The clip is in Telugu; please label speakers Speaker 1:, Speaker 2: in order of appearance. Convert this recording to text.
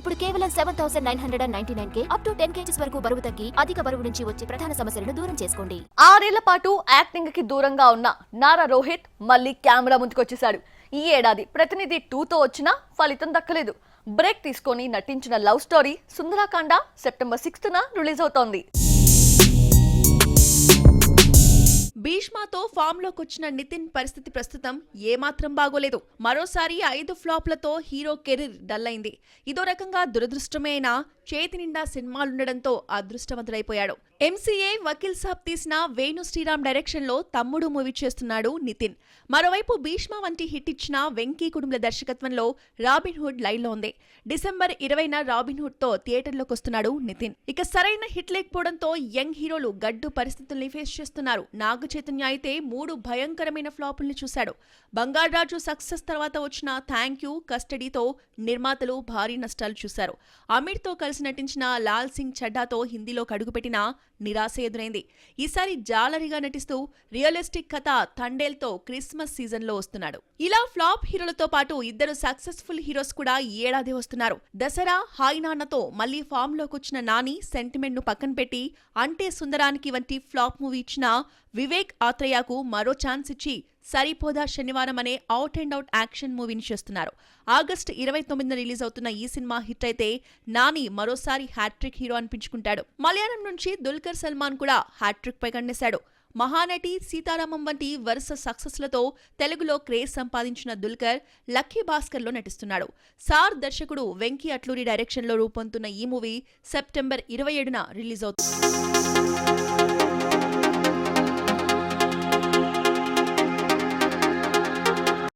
Speaker 1: ఇప్పుడు కేవలం 7,999 అప్ టు 10 kgs వరకు బరువు తగ్గి అధిక బరువు నుంచి వచ్చే ప్రధాన సమస్యలను దూరం చేసుకోండి.
Speaker 2: 6 ఏళ్ల పాటు యాక్టింగ్ కి దూరంగా ఉన్న నారా రోహిత్ మళ్ళీ కెమెరా ముందుకొచ్చేశాడు. ఈ ఏడాది ప్రతినిధి 2తో వచ్చినా ఫలితం దక్కలేదు. బ్రేక్ తీసుకొని నటించిన లవ్ స్టోరీ సుందరాకాండ సెప్టెంబర్ 6న రిలీజ్ అవుతోంది.
Speaker 3: భీష్మతో ఫామ్ లోకొచ్చిన నితిన్ పరిస్థితి ప్రస్తుతం ఏమాత్రం బాగోలేదు. మరోసారి 5 ఫ్లాప్లతో హీరో కెరీర్ డల్ అయింది. ఇదో రకంగా దురదృష్టమైన చేతి నిండా సినిమాలుండడంతో అదృష్టవంతుడైపోయాడు. ఎంసీఏ వకీల్ సాబ్ తీసిన వేణు శ్రీరామ్ డైరెక్షన్ లో తమ్ముడు మూవీ చేస్తున్నాడు నితిన్. మరోవైపు భీష్మ వంటి హిట్ ఇచ్చిన వెంకీ కుటుంబ దర్శకత్వంలో రాబిన్ హుడ్ లైన్ లో ఉంది. డిసెంబర్ 20న రాబిన్ హుడ్ తో థియేటర్లోకి వస్తున్నాడు నితిన్. ఇక సరైన హిట్ లేకపోవడంతో యంగ్ హీరోలు గడ్డు పరిస్థితుల్ని ఫేస్ చేస్తున్నారు. నాగ చైతన్య అయితే 3 భయంకరమైన ఫ్లాపుల్ని చూశాడు. బంగారాజు సక్సెస్ తర్వాత వచ్చిన థ్యాంక్ యూ, కస్టడీతో నిర్మాతలు భారీ నష్టాలు చూశారు. అమీర్ తో కలిసి నటించిన లాల్ సింగ్ చడ్డాతో హిందీలో కడుగుపెట్టినా నిరాశ ఎదురైంది. ఈసారి జాలరిగా నటిస్తూ రియలిస్టిక్ కథ తండేల్తో క్రిస్మస్ సీజన్ లో వస్తున్నాడు. ఇలా ఫ్లాప్ హీరోలతో పాటు 2 సక్సెస్ఫుల్ హీరోస్ కూడా ఈ ఏడాది వస్తున్నారు. దసరా, హాయ్ నాన్నతో మళ్లీ ఫామ్ లోకొచ్చిన నాని సెంటిమెంట్ ను పక్కన పెట్టి అంటే సుందరానికి వంటి ఫ్లాప్ మూవీ ఇచ్చిన వివేక్ ఆత్రేయకు మరో ఛాన్స్ ఇచ్చి సరిపోదా శనివారం అనే అవుట్ అండ్ అవుట్ యాక్షన్ మూవీని చేస్తున్నారు. ఆగస్టు 29న రిలీజ్ అవుతున్న ఈ సినిమా హిట్ అయితే నాని మరోసారి హ్యాట్రిక్ హీరో అనిపించుకుంటాడు. మలయాళం నుంచి దుల్కర్ సల్మాన్ కూడా హ్యాట్రిక్ పై కన్నేశాడు. మహానటి, సీతారామం వంటి వరుస సక్సెస్లతో తెలుగులో క్రేజ్ సంపాదించిన దుల్కర్ లక్కీ భాస్కర్లో నటిస్తున్నాడు. సార్ దర్శకుడు వెంకీ అట్లూరి డైరెక్షన్లో రూపొందుతున్న ఈ మూవీ సెప్టెంబర్ 27న రిలీజ్ అవుతుంది.